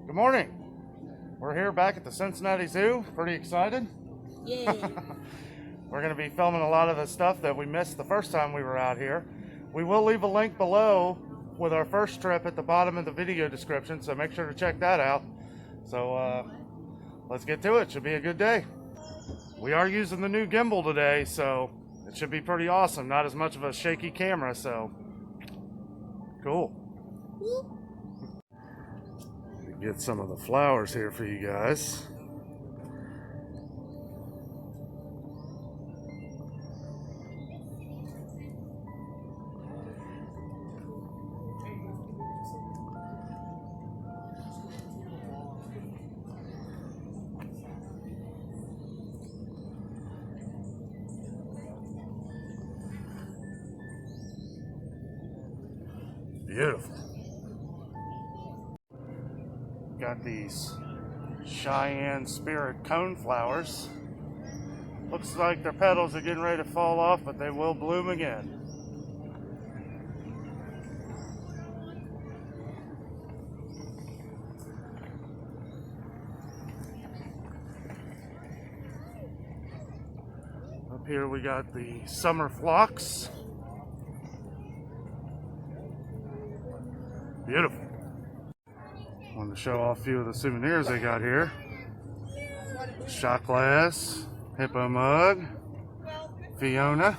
Good morning. We're here back at the Cincinnati Zoo. Pretty excited. Yeah. We're going to be filming a lot of the stuff that we missed the first time we were out here. We will leave a link below with our first trip at the bottom of the video description, so make sure to check that out. So let's get to it. Should be a good day. We are using the new gimbal today, so it should be pretty awesome. Not as much of a shaky camera, so cool. Get some of the flowers here for you guys. Beautiful. Got these Cheyenne Spirit cone flowers. Looks like their petals are getting ready to fall off, but they will bloom again. Up here we got the summer phlox. Beautiful. Wanted to show off a few of the souvenirs they got here. Shot glass, hippo mug, Fiona.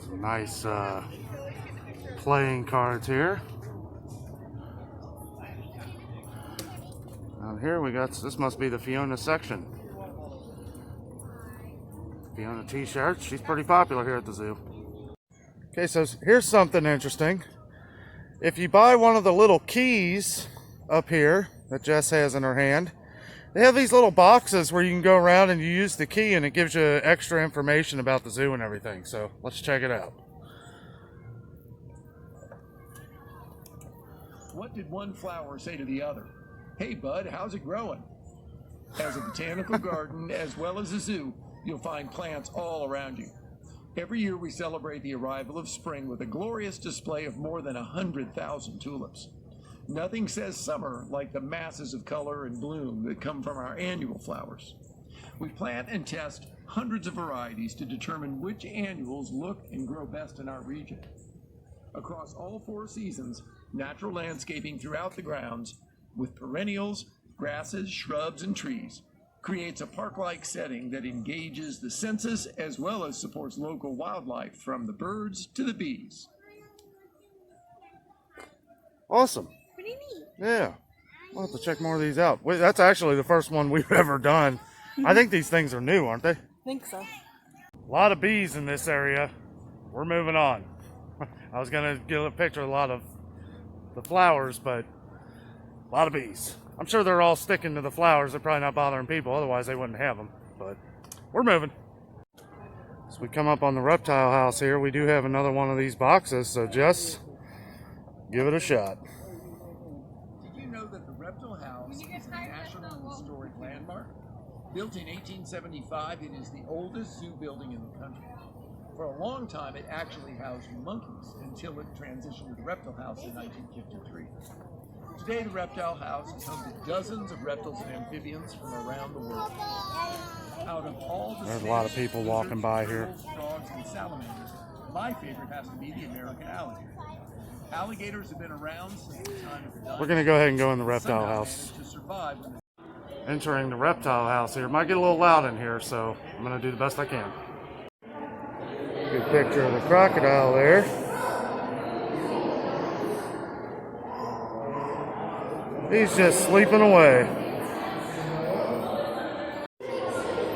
Some nice playing cards here. Down here we got, this must be the Fiona section. Fiona t-shirts, she's pretty popular here at the zoo. Okay, so here's something interesting. If you buy one of the little keys up here that Jess has in her hand, they have these little boxes where you can go around and you use the key and it gives you extra information about the zoo and everything. So let's check it out. What did one flower say to the other? Hey bud, how's it growing? As a botanical garden as well as a zoo, you'll find plants all around you. Every year we celebrate the arrival of spring with a glorious display of more than 100,000 tulips. Nothing says summer like the masses of color and bloom that come from our annual flowers. We plant and test hundreds of varieties to determine which annuals look and grow best in our region. Across all 4 seasons, natural landscaping throughout the grounds, with perennials, grasses, shrubs, and trees, creates a park-like setting that engages the senses as well as supports local wildlife from the birds to the bees. Awesome. Pretty neat. Yeah. We'll have to check more of these out. Wait, that's actually the first one we've ever done. I think these things are new, aren't they? I think so. A lot of bees in this area. We're moving on. I was going to get a picture of a lot of the flowers, but a lot of bees. I'm sure they're all sticking to the flowers. They're probably not bothering people. Otherwise, they wouldn't have them. But we're moving. As we come up on the reptile house here, we do have another one of these boxes. So just give it a shot. Did you know that the Reptile House is a National Historic Landmark? Built in 1875, it is the oldest zoo building in the country. For a long time, it actually housed monkeys until it transitioned to the Reptile House in 1953. Today, the Reptile House is home to dozens of reptiles and amphibians from around the world. Out of all the There's a lot of people walking by here. Frogs and salamanders, my favorite has to be the American alligator. Alligators have been around since the time of the dinosaurs. We're going to go ahead and go in the reptile house. To survive when Entering the reptile house here. Might get a little loud in here, so I'm going to do the best I can. Good picture of the crocodile there. He's just sleeping away.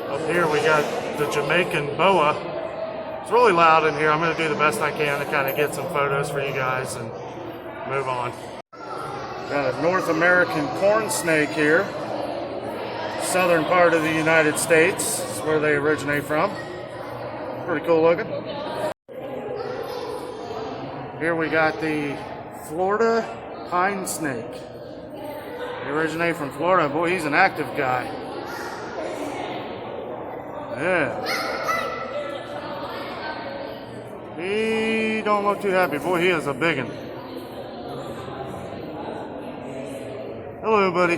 Up here we got the Jamaican boa. It's really loud in here. I'm going to do the best I can to kind of get some photos for you guys and move on. Got a North American corn snake here. Southern part of the United States. That's where they originate from. Pretty cool looking. Here we got the Florida pine snake. They originate from Florida. Boy, he's an active guy. Yeah. He don't look too happy. Boy, he is a big one. Hello, buddy.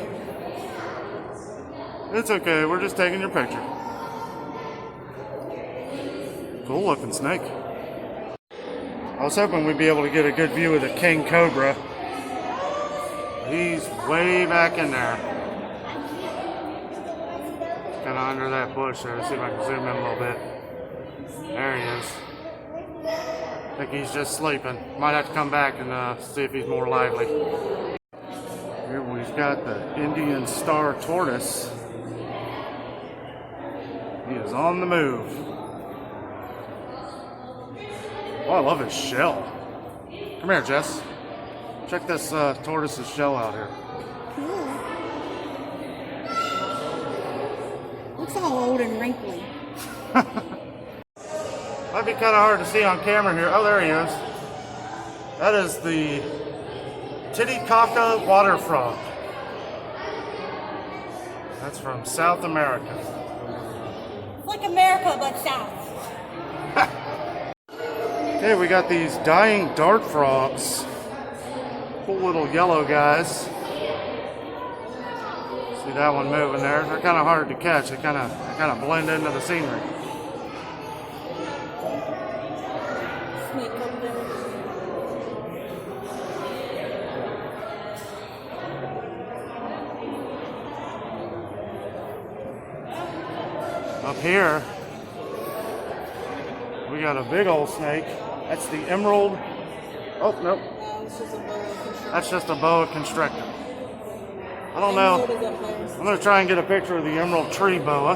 It's okay, we're just taking your picture. Cool looking snake. I was hoping we'd be able to get a good view of the king cobra. He's way back in there. Kind of under that bush there. Let's see if I can zoom in a little bit. There he is. I think he's just sleeping. Might have to come back and see if he's more lively. Here we've got the Indian star tortoise. He is on the move. Oh, I love his shell. Come here, Jess. Check this tortoise's shell out here. Cool. Looks all old and wrinkly. Might be kind of hard to see on camera here. Oh, there he is. That is the Titicaca water frog. That's from South America. It's like America, but south. Okay, we got these dying dart frogs. Cool little yellow guys. See that one moving there? They're kind of hard to catch. They kind of blend into the scenery. Snake over there. Up here, we got a big old snake. That's the emerald. Oh, nope. No, it's just a boa constrictor. That's just a boa constrictor. I don't know. I'm going to try and get a picture of the emerald tree boa.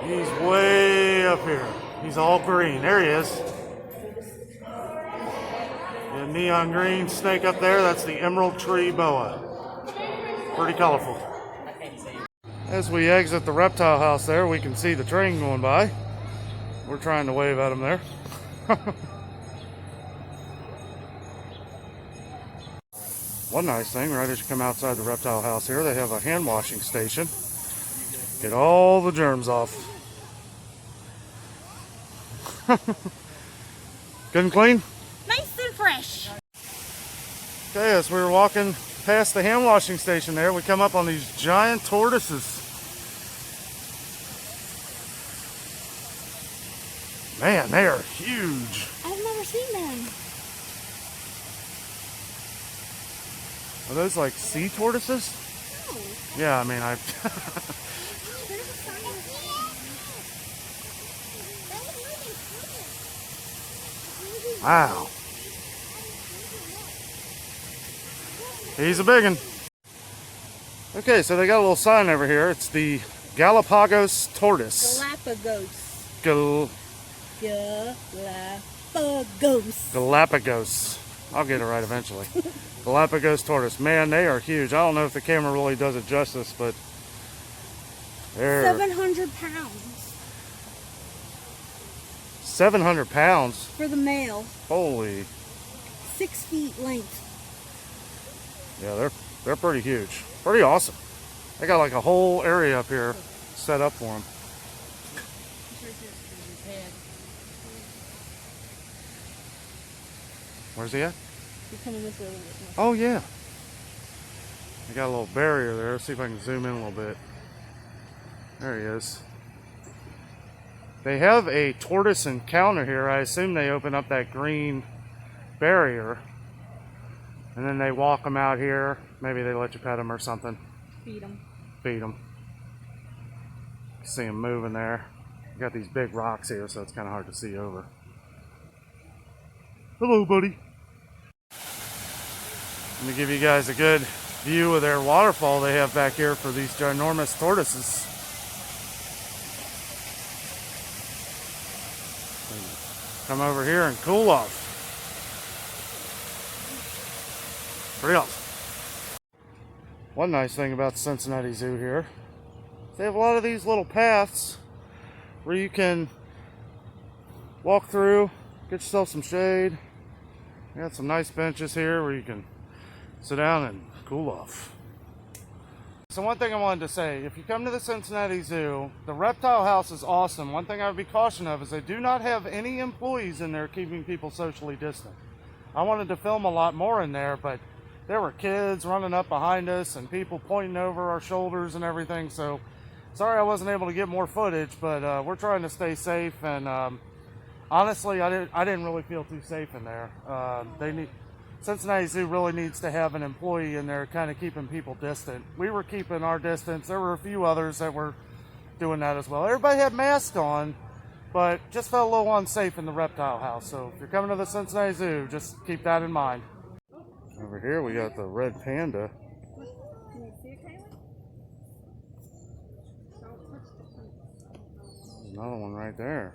He's way up here. He's all green. There he is. The neon green snake up there, that's the emerald tree boa. Pretty colorful. As we exit the reptile house there, we can see the train going by. We're trying to wave at him there. One nice thing, right as you come outside the reptile house here, they have a hand washing station. Get all the germs off. Good and clean? Nice and fresh. Okay, as we were walking past the hand washing station there, we come up on these giant tortoises. Man, they are huge. I've never seen them. Are those like sea tortoises? Oh. Yeah, I mean, Wow. He's a big one. Okay, so they got a little sign over here. It's the Galapagos tortoise. Galapagos. Galapagos. I'll get it right eventually. Galapagos tortoise. Man, they are huge. I don't know if the camera really does it justice, but they're 700 pounds 700 pounds. for the male. Holy. 6 feet length. Yeah, they're pretty huge. Pretty awesome. They got like a whole area up here set up for them. Where's he at? He's coming this way a little bit more. Oh yeah. They got a little barrier there. Let's see if I can zoom in a little bit. There he is. They have a tortoise encounter here. I assume they open up that green barrier and then they walk them out here. Maybe they let you pet them or something. Feed them. Feed them. See them moving there. You got these big rocks here, so it's kind of hard to see over. Hello, buddy. Let me give you guys a good view of their waterfall they have back here for these ginormous tortoises. Come over here and cool off. Pretty awesome. One nice thing about the Cincinnati Zoo here, they have a lot of these little paths where you can walk through, get yourself some shade. They got some nice benches here where you can sit down and cool off. So one thing I wanted to say, if you come to the Cincinnati Zoo, the reptile house is awesome. One thing I would be cautious of is they do not have any employees in there keeping people socially distant. I wanted to film a lot more in there, but there were kids running up behind us and people pointing over our shoulders and everything. So sorry I wasn't able to get more footage, but we're trying to stay safe. And honestly, I didn't really feel too safe in there. Cincinnati Zoo really needs to have an employee in there kind of keeping people distant. We were keeping our distance. There were a few others that were doing that as well. Everybody had masks on, but just felt a little unsafe in the reptile house. So if you're coming to the Cincinnati Zoo, just keep that in mind. Over here we got the red panda. Can you see it, Taylor? There's another one right there.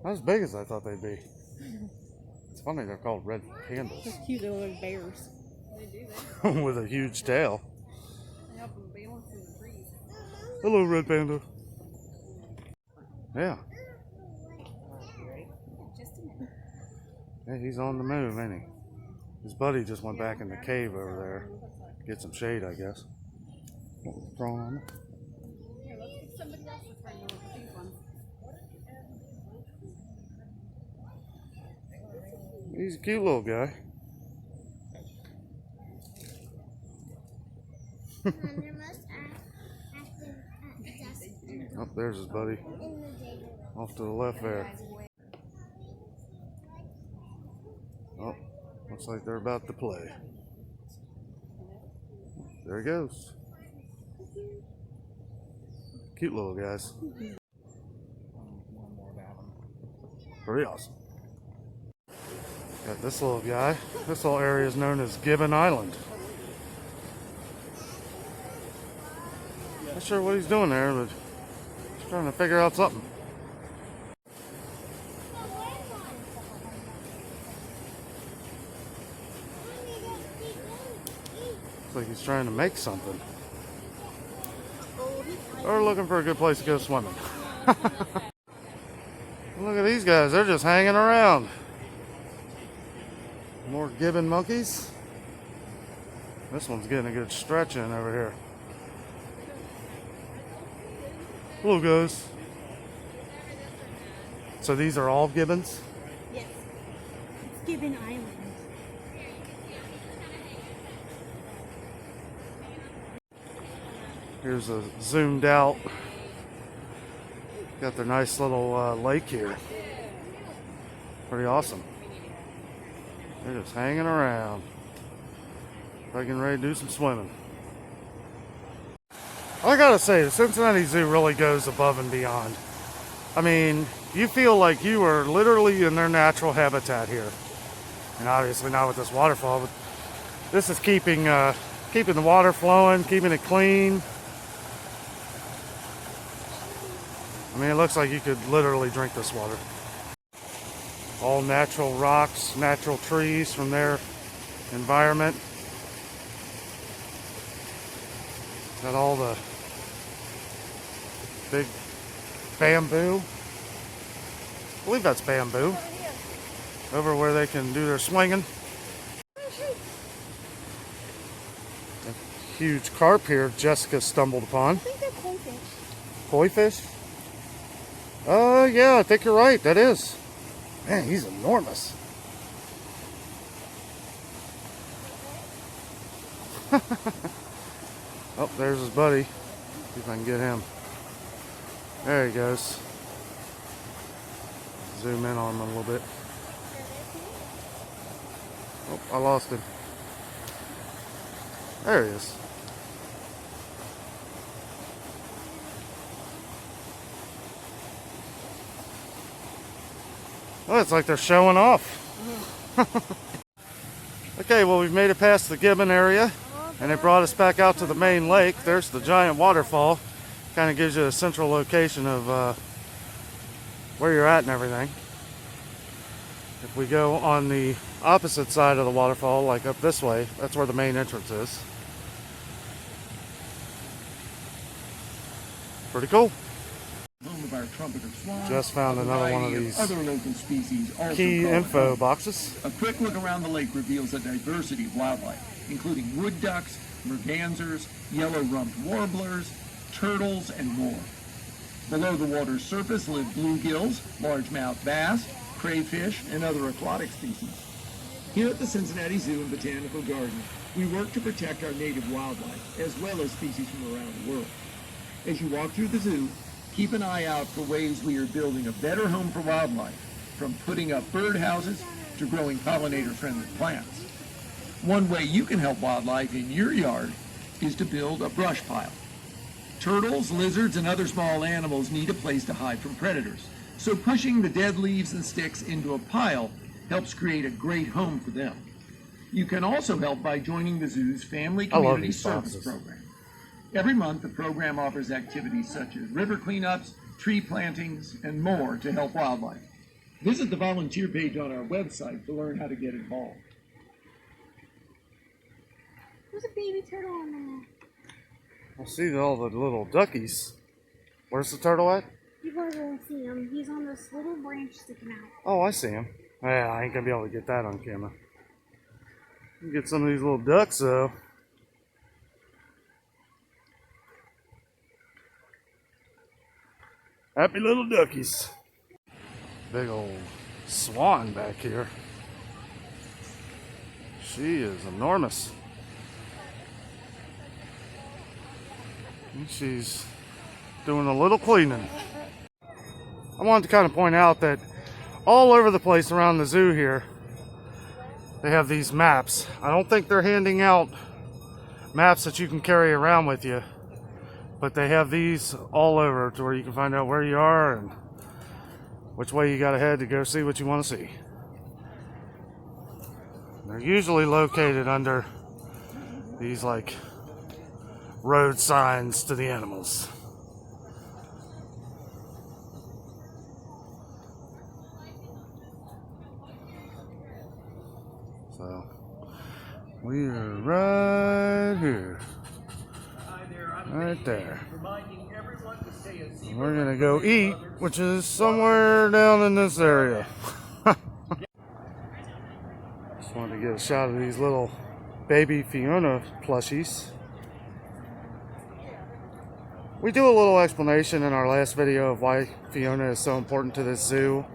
Not as big as I thought they'd be. It's funny they're called red pandas. They're cute little bears. They do that. With a huge tail. They help them balance in the trees. Hello, red panda. Yeah. Just a minute. Yeah, he's on the move, ain't he? His buddy just went back in the cave over there. Get some shade, I guess. What was wrong on it? Here, let's get somebody else's right now with these ones. He's a cute little guy. Oh, there's his buddy. Off to the left there. Oh, looks like they're about to play. There he goes. Cute little guys. Pretty awesome. Got this little guy. This little area is known as Gibbon Island. Not sure what he's doing there, but he's trying to figure out something. Looks like he's trying to make something. Or looking for a good place to go swimming. Look at these guys, they're just hanging around. More gibbon monkeys. This one's getting a good stretch in over here. Hello, guys. So these are all gibbons? Yes. It's Gibbon Island. Here's a zoomed out. Got their nice little lake here. Pretty awesome. They're just hanging around. Probably getting ready to do some swimming. I gotta say, the Cincinnati Zoo really goes above and beyond. I mean, you feel like you are literally in their natural habitat here. And obviously not with this waterfall, but this is keeping the water flowing, keeping it clean. I mean, it looks like you could literally drink this water. All natural rocks, natural trees from their environment. Got all the big bamboo. I believe that's bamboo. Over where they can do their swinging. A huge carp here Jessica stumbled upon. I think they're koi fish. Koi fish? Yeah, I think you're right. That is. Man, he's enormous. Oh, there's his buddy. See if I can get him. There he goes. Zoom in on him a little bit. Oh, I lost him. There he is. Oh, it's like they're showing off. Okay, well, we've made it past the Gibbon area, and it brought us back out to the main lake. There's the giant waterfall. Kind of gives you a central location of where you're at and everything. If we go on the opposite side of the waterfall, like up this way, that's where the main entrance is. Pretty cool. Home of our trumpeter swan, Just found a another one of variety these other local species also key call info home. boxes. A quick look around the lake reveals a diversity of wildlife, including wood ducks, mergansers, yellow-rumped warblers, turtles, and more. Below the water's surface live bluegills, largemouth bass, crayfish, and other aquatic species. Here at the Cincinnati Zoo and Botanical Garden, we work to protect our native wildlife, as well as species from around the world. As you walk through the zoo, keep an eye out for ways we are building a better home for wildlife, from putting up birdhouses to growing pollinator-friendly plants. One way you can help wildlife in your yard is to build a brush pile. Turtles, lizards, and other small animals need a place to hide from predators, so pushing the dead leaves and sticks into a pile helps create a great home for them. You can also help by joining the zoo's Family Community Service program. Every month, the program offers activities such as river cleanups, tree plantings, and more to help wildlife. Visit the volunteer page on our website to learn how to get involved. There's a baby turtle on there. I see all the little duckies. Where's the turtle at? You guys won't see him. He's on this little branch sticking out. Oh, I see him. Yeah, I ain't gonna be able to get that on camera. You get some of these little ducks though. Happy little duckies. Big old swan back here. She is enormous. And she's doing a little cleaning. I wanted to kind of point out that all over the place around the zoo here, they have these maps. I don't think they're handing out maps that you can carry around with you, but they have these all over to where you can find out where you are and which way you got to head to go see what you want to see. They're usually located under these like road signs to the animals. So we are right here, right there. And we're gonna go eat, which is somewhere down in this area. Just wanted to get a shot of these little baby Fiona plushies. We do a little explanation in our last video of why Fiona is so important to this zoo.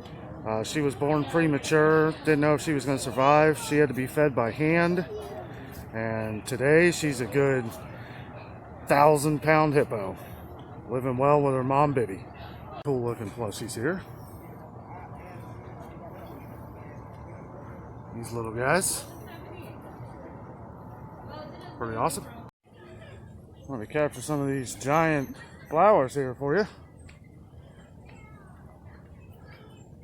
She was born premature, didn't know if she was going to survive. She had to be fed by hand. And today she's a good 1,000-pound hippo, living well with her mom Biddy. Cool looking plushies here. These little guys. Pretty awesome. Let me capture some of these giant flowers here for you.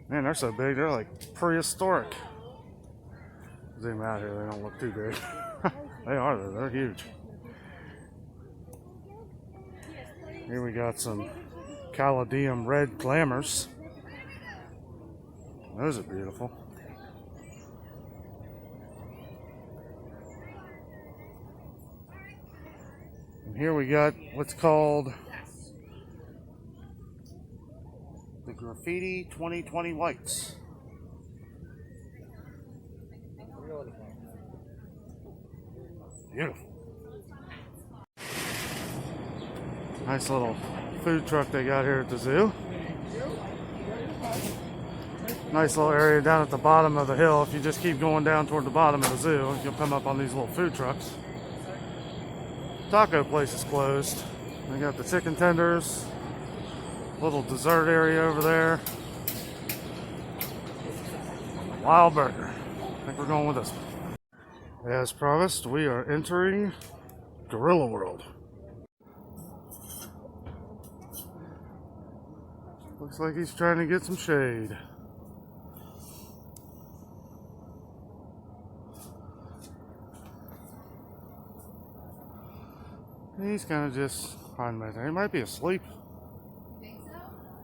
Man, they're so big, they're like prehistoric. Zoom out here, they don't look too big. They are though, they're huge. Here we got some Caladium red glamours. Those are beautiful. And here we got what's called the Graffiti 2020 Whites. Beautiful. Nice little food truck they got here at the zoo. Nice little area down at the bottom of the hill. If you just keep going down toward the bottom of the zoo, you'll come up on these little food trucks. Taco place is closed. They got the chicken tenders. Little dessert area over there. Wild burger. I think we're going with this one. As promised, we are entering Gorilla World. Looks like he's trying to get some shade. He's kind of just hiding back there. He might be asleep.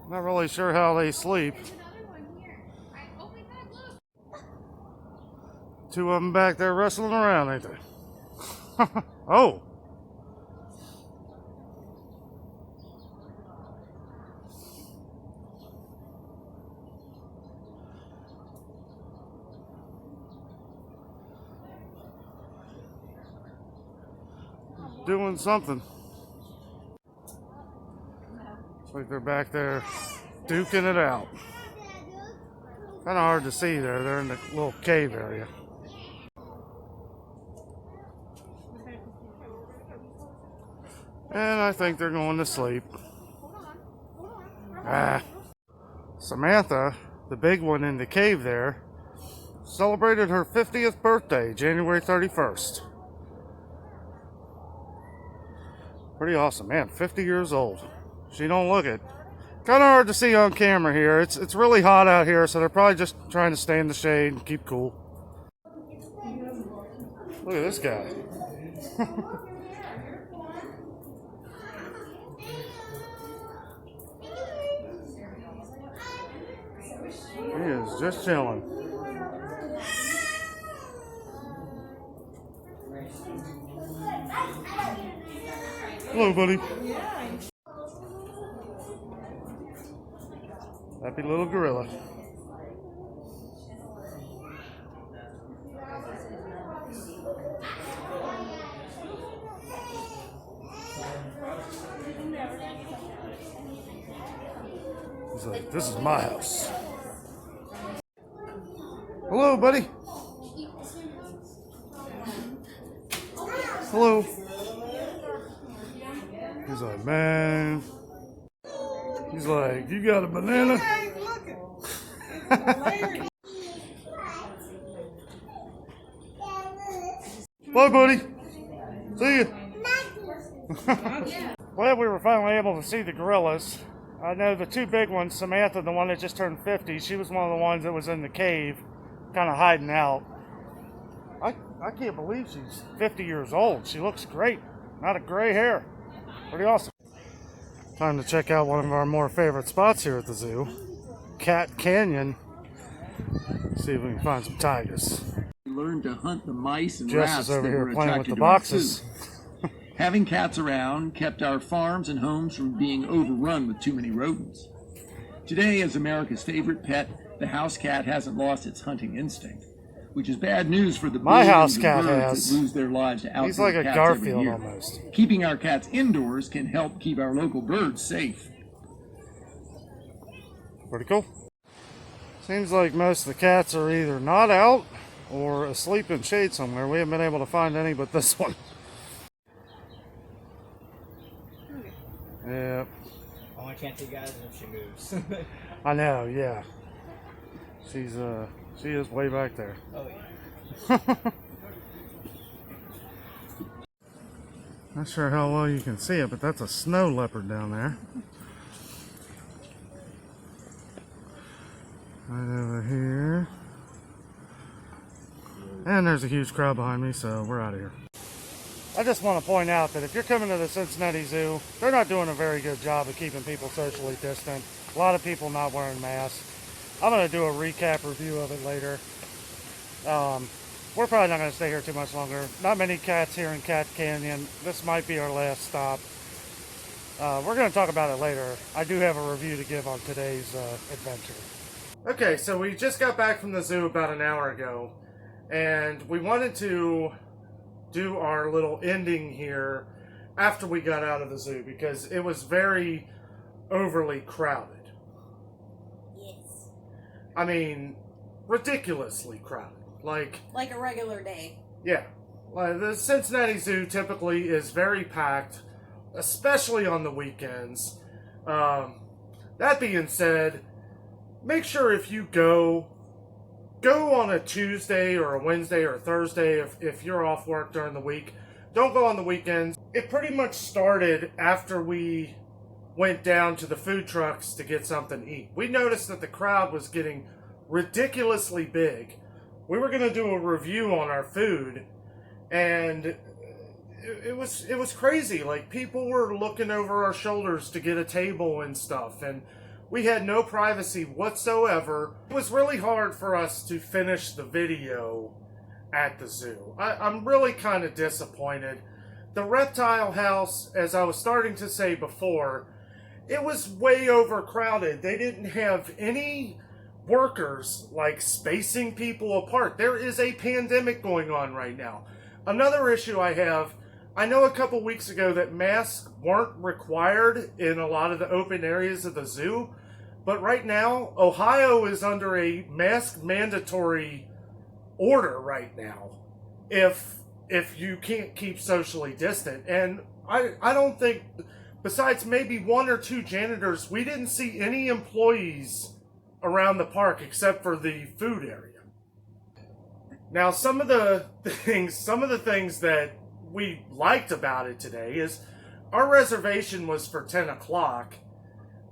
Not really sure how they sleep. Two of them back there wrestling around, ain't they? Oh! doing something. Looks like they're back there duking it out. Kind of hard to see there. They're in the little cave area. And I think they're going to sleep. Samantha, the big one in the cave there, celebrated her 50th birthday, January 31st. Pretty awesome, man. 50 years old. She don't look it. Kind of hard to see on camera here. It's really hot out here, so they're probably just trying to stay in the shade and keep cool. Look at this guy. He is just chilling. Hello, buddy. Happy little gorilla. He's like, this is my house. Hello, buddy. Hello. He's like, man. He's like, you got a banana? Bye, buddy. See you. Glad we were finally able to see the gorillas. I know the two big ones, Samantha, the one that just turned 50, she was one of the ones that was in the cave, kind of hiding out. I can't believe she's 50 years old. She looks great. Not a gray hair. Pretty awesome. Time to check out one of our more favorite spots here at the zoo, Cat Canyon. See if we can find some tigers. We learned to hunt the mice and Jess rats is over that here were playing with attracted the to our boxes. zoo. Having cats around kept our farms and homes from being overrun with too many rodents. Today, as America's favorite pet, the house cat hasn't lost its hunting instinct, which is bad news for the My billions house of cat birds has. that lose their lives to outdoor He's like a cats Garfield every year. almost. Keeping our cats indoors can help keep our local birds safe. Pretty cool. Seems like most of the cats are either not out or asleep in shade somewhere. We haven't been able to find any but this one. Yeah. Only can't see guys if she moves. I know, yeah. She is way back there. Oh yeah. Not sure how well you can see it, but that's a snow leopard down there. Right over here. And there's a huge crowd behind me, so we're out of here. I just want to point out that if you're coming to the Cincinnati Zoo, they're not doing a very good job of keeping people socially distant. A lot of people not wearing masks. I'm going to do a recap review of it later. We're probably not going to stay here too much longer. Not many cats here in Cat Canyon. This might be our last stop. We're going to talk about it later. I do have a review to give on today's adventure. Okay, so we just got back from the zoo about an hour ago, and we wanted to do our little ending here after we got out of the zoo because it was very overly crowded. Yes. I mean, ridiculously crowded. Like a regular day. Yeah. Like the Cincinnati Zoo typically is very packed, especially on the weekends. That being said, make sure if you go on a Tuesday or a Wednesday or a Thursday if you're off work during the week. Don't go on the weekends. It pretty much started after we went down to the food trucks to get something to eat. We noticed that the crowd was getting ridiculously big. We were going to do a review on our food, and it was crazy. Like, people were looking over our shoulders to get a table and stuff, and we had no privacy whatsoever. It was really hard for us to finish the video at the zoo. I'm really kind of disappointed. The reptile house, as I was starting to say before, it was way overcrowded. They didn't have any workers like spacing people apart. There is a pandemic going on right now. Another issue I have, I know a couple weeks ago that masks weren't required in a lot of the open areas of the zoo, but right now, Ohio is under a mask mandatory order right now if you can't keep socially distant. And I don't think, besides maybe one or two janitors, we didn't see any employees around the park except for the food area. Now, some of the things that we liked about it today is our reservation was for 10 o'clock.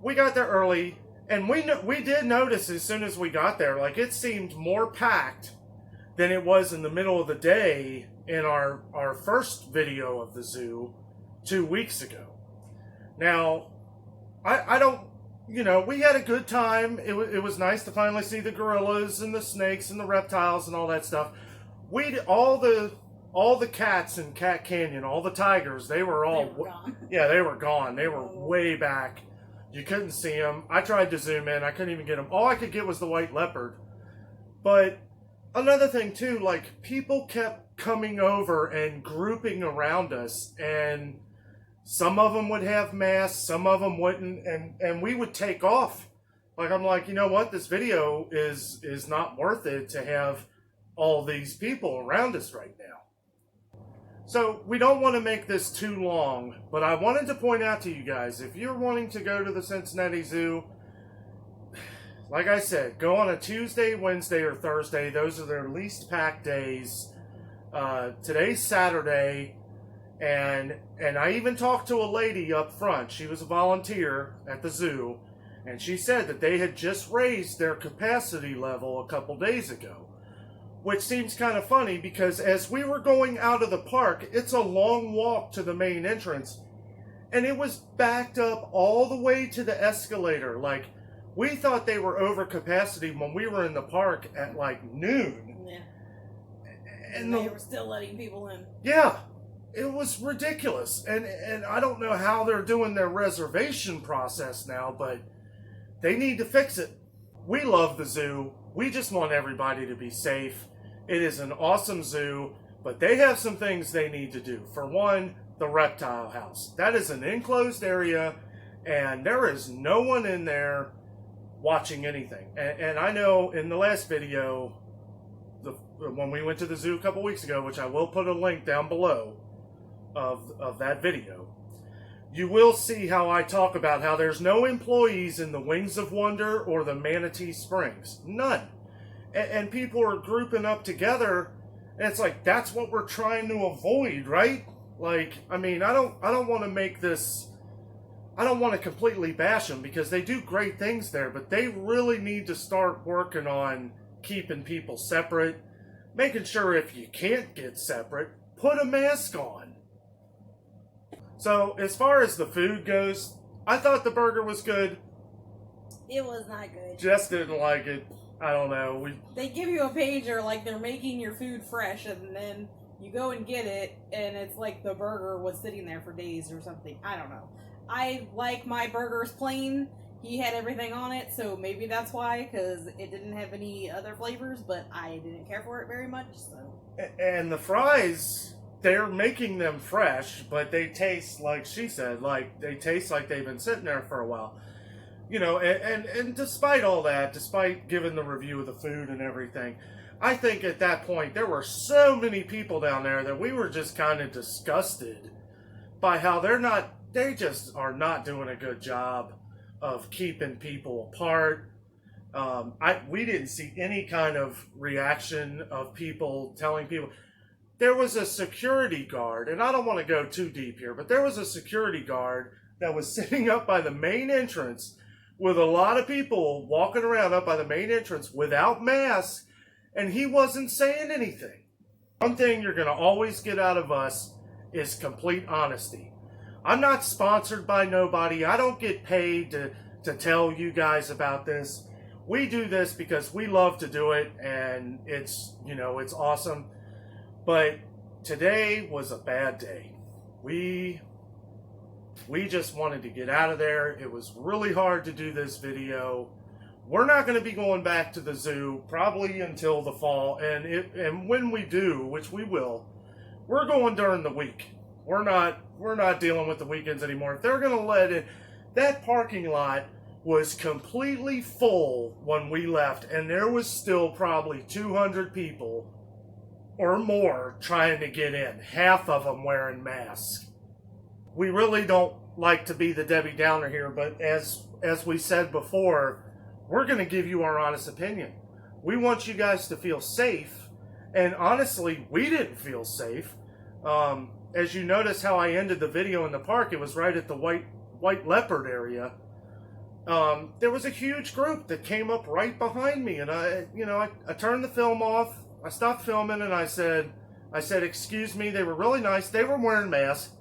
We got there early, and we did notice as soon as we got there, like, it seemed more packed than it was in the middle of the day in our first video of the zoo 2 weeks ago. Now, I don't, we had a good time. It was nice to finally see the gorillas and the snakes and the reptiles and all that stuff. All the cats in Cat Canyon, all the tigers, they were gone. Yeah, they were gone. They were way back. You couldn't see them. I tried to zoom in. I couldn't even get them. All I could get was the white leopard. But another thing too, like, people kept coming over and grouping around us, and some of them would have masks, some of them wouldn't, and we would take off. Like, I'm like, you know what? This video is not worth it to have all these people around us right now. So we don't want to make this too long, but I wanted to point out to you guys, if you're wanting to go to the Cincinnati Zoo, like I said, go on a Tuesday, Wednesday, or Thursday. Those are their least packed days. Today's Saturday, and I even talked to a lady up front. She was a volunteer at the zoo, and she said that they had just raised their capacity level a couple days ago. Which seems kind of funny because as we were going out of the park, it's a long walk to the main entrance, and it was backed up all the way to the escalator. Like, we thought they were over capacity when we were in the park at like noon. Yeah. And they were still letting people in. Yeah. It was ridiculous. And I don't know how they're doing their reservation process now, but they need to fix it. We love the zoo. We just want everybody to be safe. It is an awesome zoo, but they have some things they need to do. For one, the reptile house. That is an enclosed area, and there is no one in there watching anything. And I know in the last video, when we went to the zoo a couple weeks ago, which I will put a link down below of that video, you will see how I talk about how there's no employees in the Wings of Wonder or the Manatee Springs. None. And people are grouping up together, and it's like, that's what we're trying to avoid, right? Like, I mean, I don't want to make this, I don't want to completely bash them because they do great things there, but they really need to start working on keeping people separate, making sure if you can't get separate, put a mask on. So, as far as the food goes, I thought the burger was good. It was not good. Jess didn't like it. I don't know. They give you a pager like they're making your food fresh, and then you go and get it, and it's like the burger was sitting there for days or something. I don't know. I like my burgers plain. He had everything on it, so maybe that's why, because it didn't have any other flavors, but I didn't care for it very much, so. And the fries, they're making them fresh, but they taste, like she said, like they taste like they've been sitting there for a while. You know, and despite all that, despite giving the review of the food and everything, I think at that point there were so many people down there that we were just kind of disgusted by how they just are not doing a good job of keeping people apart. We didn't see any kind of reaction of people telling people. There was a security guard, and I don't want to go too deep here, but there was a security guard that was sitting up by the main entrance with a lot of people walking around up by the main entrance without masks, and he wasn't saying anything. One thing you're going to always get out of us is complete honesty. I'm not sponsored by nobody. I don't get paid to tell you guys about this. We do this because we love to do it, and it's awesome. But today was a bad day. We just wanted to get out of there. It was really hard to do this video. We're not going to be going back to the zoo probably until the fall. And when we do, which we will, we're going during the week. We're not dealing with the weekends anymore. If they're going to let it, that parking lot was completely full when we left, and there was still probably 200 people or more trying to get in, half of them wearing masks. We really don't like to be the Debbie Downer here, but as we said before, we're going to give you our honest opinion. We want you guys to feel safe, and honestly, we didn't feel safe. As you notice how I ended the video in the park, it was right at the white leopard area. There was a huge group that came up right behind me, and I turned the film off. I stopped filming, and I said, excuse me. They were really nice. They were wearing masks,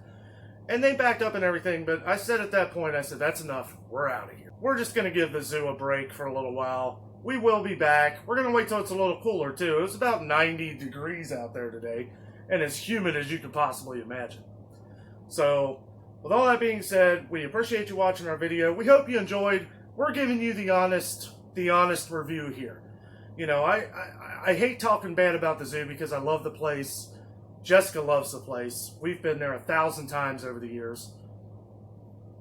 and they backed up and everything. But I said at that point, I said, that's enough. We're out of here. We're just going to give the zoo a break for a little while. We will be back. We're going to wait till it's a little cooler, too. It was about 90 degrees out there today, and as humid as you could possibly imagine. So, with all that being said, we appreciate you watching our video. We hope you enjoyed. We're giving you the honest review here. You know, I hate talking bad about the zoo because I love the place. Jessica loves the place. We've been there 1,000 times over the years.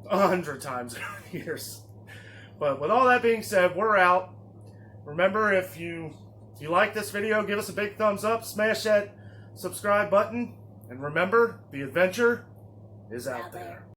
100 times over the years. But with all that being said, we're out. Remember, if you like this video, give us a big thumbs up, smash that subscribe button, and remember, the adventure is out there.